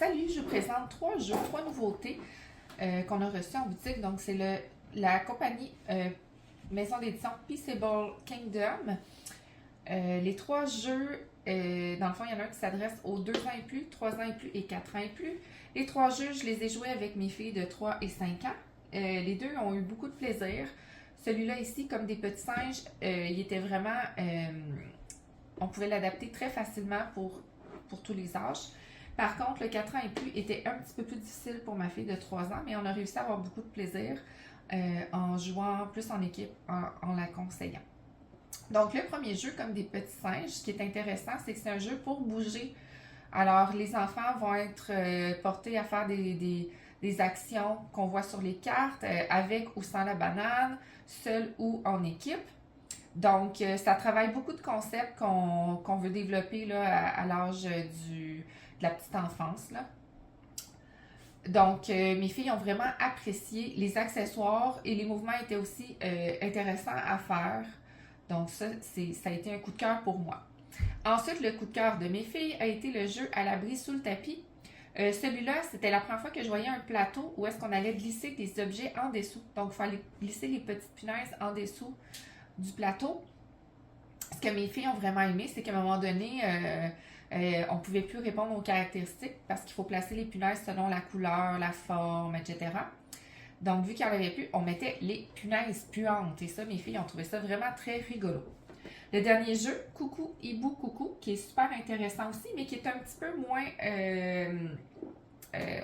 Salut, je vous présente trois jeux, trois nouveautés qu'on a reçues en boutique. Donc, c'est la compagnie maison d'édition Peaceable Kingdom. Les trois jeux, dans le fond, il y en a un qui s'adresse aux 2 ans et plus, 3 ans et plus et 4 ans et plus. Les trois jeux, je les ai joués avec mes filles de 3 et 5 ans. Les deux ont eu beaucoup de plaisir. Celui-là ici, comme des petits singes, il était vraiment... on pouvait l'adapter très facilement pour tous les âges. Par contre, le 4 ans et plus était un petit peu plus difficile pour ma fille de 3 ans, mais on a réussi à avoir beaucoup de plaisir en jouant plus en équipe, en la conseillant. Donc, le premier jeu, comme des petits singes, ce qui est intéressant, c'est que c'est un jeu pour bouger. Alors, les enfants vont être portés à faire des actions qu'on voit sur les cartes, avec ou sans la banane, seul ou en équipe. Donc, ça travaille beaucoup de concepts qu'on veut développer là, à l'âge de la petite enfance. Là. Donc, mes filles ont vraiment apprécié les accessoires et les mouvements étaient aussi intéressants à faire. Donc, ça a été un coup de cœur pour moi. Ensuite, le coup de cœur de mes filles a été le jeu à l'abri sous le tapis. Celui-là, c'était la première fois que je voyais un plateau où est-ce qu'on allait glisser des objets en dessous. Donc, il fallait glisser les petites punaises en dessous du plateau. Ce que mes filles ont vraiment aimé, c'est qu'à un moment donné, on ne pouvait plus répondre aux caractéristiques parce qu'il faut placer les punaises selon la couleur, la forme, etc. Donc, vu qu'il n'y en avait plus, on mettait les punaises puantes. Et ça, mes filles ont trouvé ça vraiment très rigolo. Le dernier jeu, Coucou Hibou Coucou, qui est super intéressant aussi, mais qui est un petit peu moins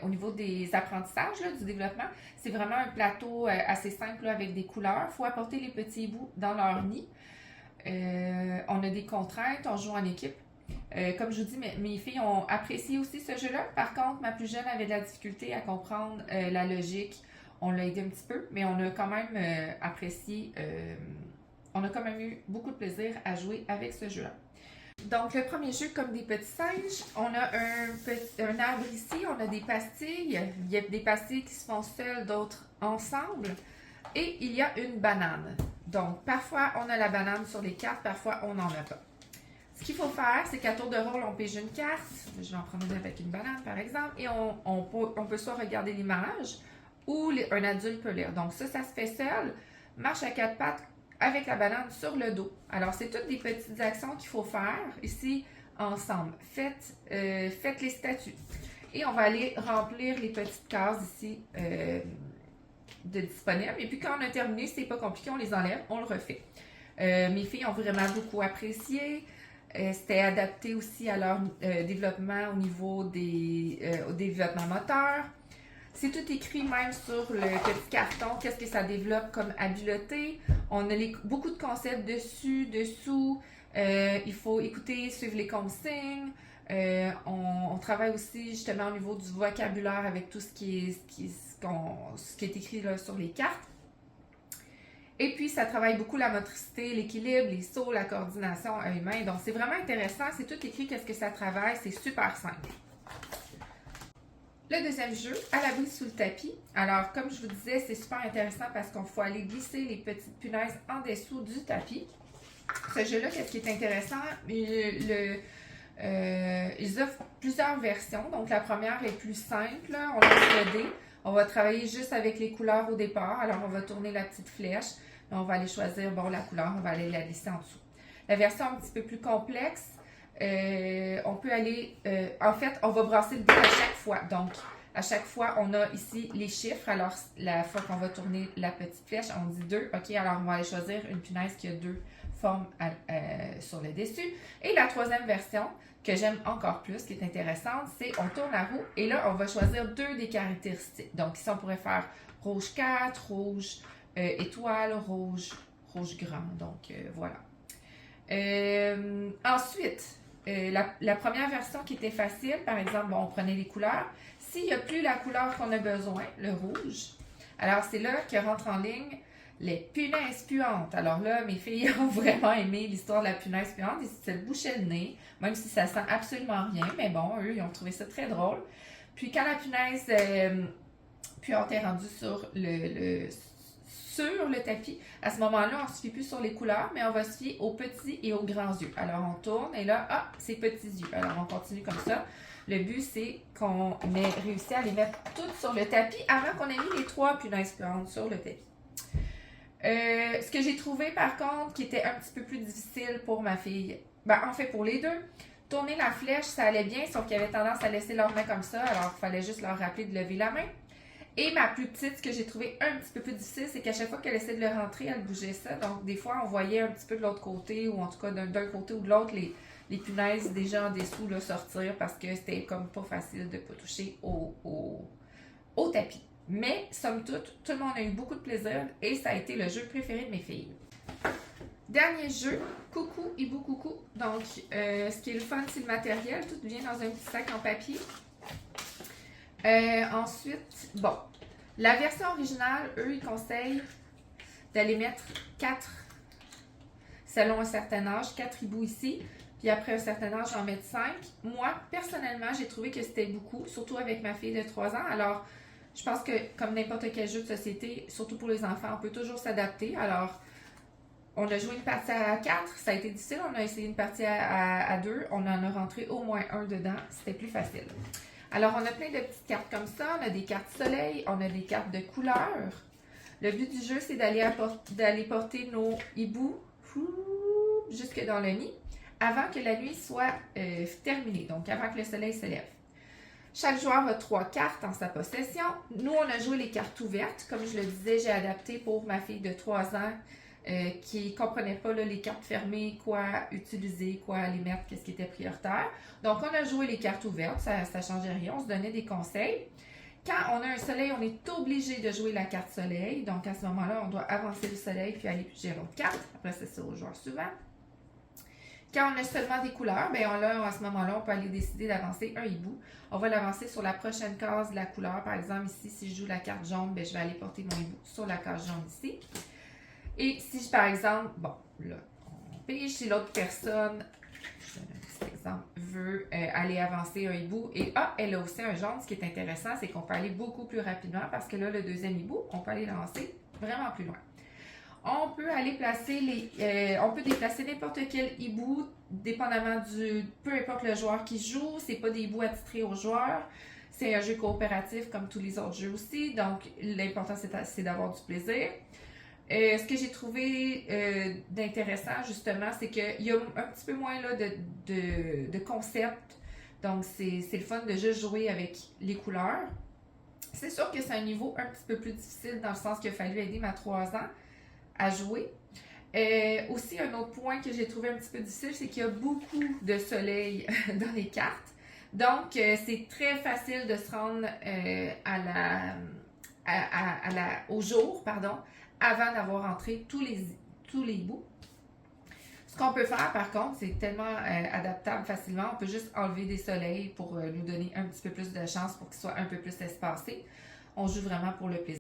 au niveau des apprentissages, là, du développement. C'est vraiment un plateau assez simple là, avec des couleurs. Il faut apporter les petits hiboux dans leur nid. On a des contraintes, on joue en équipe. Comme je vous dis, mes filles ont apprécié aussi ce jeu-là. Par contre, ma plus jeune avait de la difficulté à comprendre la logique. On l'a aidé un petit peu, mais on a quand même apprécié, on a quand même eu beaucoup de plaisir à jouer avec ce jeu-là. Donc, le premier jeu, comme des petits singes, on a un arbre ici, on a des pastilles. Il y a des pastilles qui se font seules, d'autres ensemble. Et il y a une banane. Donc, parfois, on a la banane sur les cartes, parfois, on n'en a pas. Ce qu'il faut faire, c'est qu'à tour de rôle, on pige une carte. Je vais en prendre une avec une banane, par exemple. Et on peut soit regarder l'image ou un adulte peut lire. Donc, ça se fait seul. Marche à quatre pattes avec la banane sur le dos. Alors, c'est toutes des petites actions qu'il faut faire ici ensemble. Faites les statues. Et on va aller remplir les petites cases ici de disponibles. Et puis, quand on a terminé, c'est pas compliqué, on les enlève, on le refait. Mes filles ont vraiment beaucoup apprécié. C'était adapté aussi à leur développement au niveau au développement moteur. C'est tout écrit même sur le petit carton, qu'est-ce que ça développe comme habileté. On a beaucoup de concepts dessus, dessous. Il faut écouter, suivre les consignes. On travaille aussi justement au niveau du vocabulaire avec tout ce qui est écrit là, sur les cartes. Et puis, ça travaille beaucoup la motricité, l'équilibre, les sauts, la coordination à œil-main. Donc, c'est vraiment intéressant. C'est tout écrit, qu'est-ce que ça travaille. C'est super simple. Le deuxième jeu, à l'abri sous le tapis. Alors, comme je vous disais, c'est super intéressant parce qu'il faut aller glisser les petites punaises en dessous du tapis. Ce jeu-là, qu'est-ce qui est intéressant? Ils offrent plusieurs versions. Donc, la première est plus simple. On lance le dé. On va travailler juste avec les couleurs au départ. Alors, on va tourner la petite flèche. Là, on va aller choisir, la couleur. On va aller la glisser en dessous. La version un petit peu plus complexe, on peut aller... en fait, on va brasser le dé à chaque fois. Donc, à chaque fois, on a ici les chiffres. Alors, la fois qu'on va tourner la petite flèche, on dit 2. OK, alors on va aller choisir une punaise qui a 2 formes sur le dessus. Et la troisième version, que j'aime encore plus, qui est intéressante, c'est on tourne la roue et là, on va choisir 2 des caractéristiques. Donc, ici, on pourrait faire rouge 4, rouge étoile, rouge grand. Donc, voilà. Ensuite, la première version qui était facile, par exemple, on prenait les couleurs. S'il n'y a plus la couleur qu'on a besoin, le rouge, alors c'est là que rentrent en ligne les punaises puantes. Alors là, mes filles ont vraiment aimé l'histoire de la punaise puante. Ils se bouchaient le nez, même si ça sent absolument rien. Mais bon, eux, ils ont trouvé ça très drôle. Puis quand la punaise puante est rendue sur le tapis, à ce moment-là, on ne se fie plus sur les couleurs, mais on va se fier aux petits et aux grands yeux. Alors, on tourne et là, c'est petits yeux. Alors, on continue comme ça. Le but, c'est qu'on ait réussi à les mettre toutes sur le tapis avant qu'on ait mis les 3 punaises plantes sur le tapis. Ce que j'ai trouvé, par contre, qui était un petit peu plus difficile pour ma fille, ben, en fait, pour les deux, tourner la flèche, ça allait bien, sauf qu'ils avaient tendance à laisser leurs mains comme ça, alors il fallait juste leur rappeler de lever la main. Et ma plus petite, ce que j'ai trouvé un petit peu plus difficile, c'est qu'à chaque fois qu'elle essayait de le rentrer, elle bougeait ça. Donc, des fois, on voyait un petit peu de l'autre côté, ou en tout cas d'un côté ou de l'autre, les punaises déjà en dessous là, sortir parce que c'était comme pas facile de ne pas toucher au tapis. Mais, somme toute, tout le monde a eu beaucoup de plaisir et ça a été le jeu préféré de mes filles. Dernier jeu, Coucou Hibou Coucou. Donc, ce qui est le fun, c'est le matériel. Tout vient dans un petit sac en papier. Ensuite, bon, la version originale, eux, ils conseillent d'aller mettre 4, selon un certain âge, 4 hiboux ici, puis après un certain âge, en mettre 5. Moi, personnellement, j'ai trouvé que c'était beaucoup, surtout avec ma fille de 3 ans. Alors, je pense que, comme n'importe quel jeu de société, surtout pour les enfants, on peut toujours s'adapter. Alors, on a joué une partie à 4, ça a été difficile. On a essayé une partie à 2, on en a rentré au moins un dedans, c'était plus facile. Alors, on a plein de petites cartes comme ça. On a des cartes soleil, on a des cartes de couleurs. Le but du jeu, c'est d'aller porter nos hiboux jusque dans le nid avant que la nuit soit terminée, donc avant que le soleil se lève. Chaque joueur a 3 cartes en sa possession. Nous, on a joué les cartes ouvertes. Comme je le disais, j'ai adapté pour ma fille de 3 ans qui ne comprenait pas là, les cartes fermées, quoi utiliser, quoi aller mettre, qu'est-ce qui était prioritaire. Donc, on a joué les cartes ouvertes, ça ne changeait rien, on se donnait des conseils. Quand on a un soleil, on est obligé de jouer la carte soleil. Donc, à ce moment-là, on doit avancer le soleil puis aller piger l'autre carte. Après, c'est ça au joueur suivant. Quand on a seulement des couleurs, bien à ce moment-là, on peut aller décider d'avancer un hibou. On va l'avancer sur la prochaine case de la couleur. Par exemple, ici, si je joue la carte jaune, bien, je vais aller porter mon hibou sur la case jaune ici. Et si, par exemple, bon, là, on pige, si l'autre personne, je donne un petit exemple, veut aller avancer un hibou, et elle a aussi un jaune, ce qui est intéressant, c'est qu'on peut aller beaucoup plus rapidement, parce que là, le deuxième hibou, on peut aller lancer vraiment plus loin. On peut aller placer on peut déplacer n'importe quel hibou, dépendamment peu importe le joueur qui joue, c'est pas des hiboux attitrés aux joueurs. C'est un jeu coopératif comme tous les autres jeux aussi, donc l'important c'est d'avoir du plaisir. Ce que j'ai trouvé d'intéressant, justement, c'est qu'il y a un petit peu moins là, de concept. Donc, c'est le fun de juste jouer avec les couleurs. C'est sûr que c'est un niveau un petit peu plus difficile dans le sens qu'il a fallu aider ma 3 ans à jouer. Aussi, un autre point que j'ai trouvé un petit peu difficile, c'est qu'il y a beaucoup de soleil dans les cartes. Donc, c'est très facile de se rendre au jour, avant d'avoir entré tous les hiboux. Ce qu'on peut faire, par contre, c'est tellement adaptable facilement. On peut juste enlever des soleils pour nous donner un petit peu plus de chance pour qu'ils soient un peu plus espacés. On joue vraiment pour le plaisir.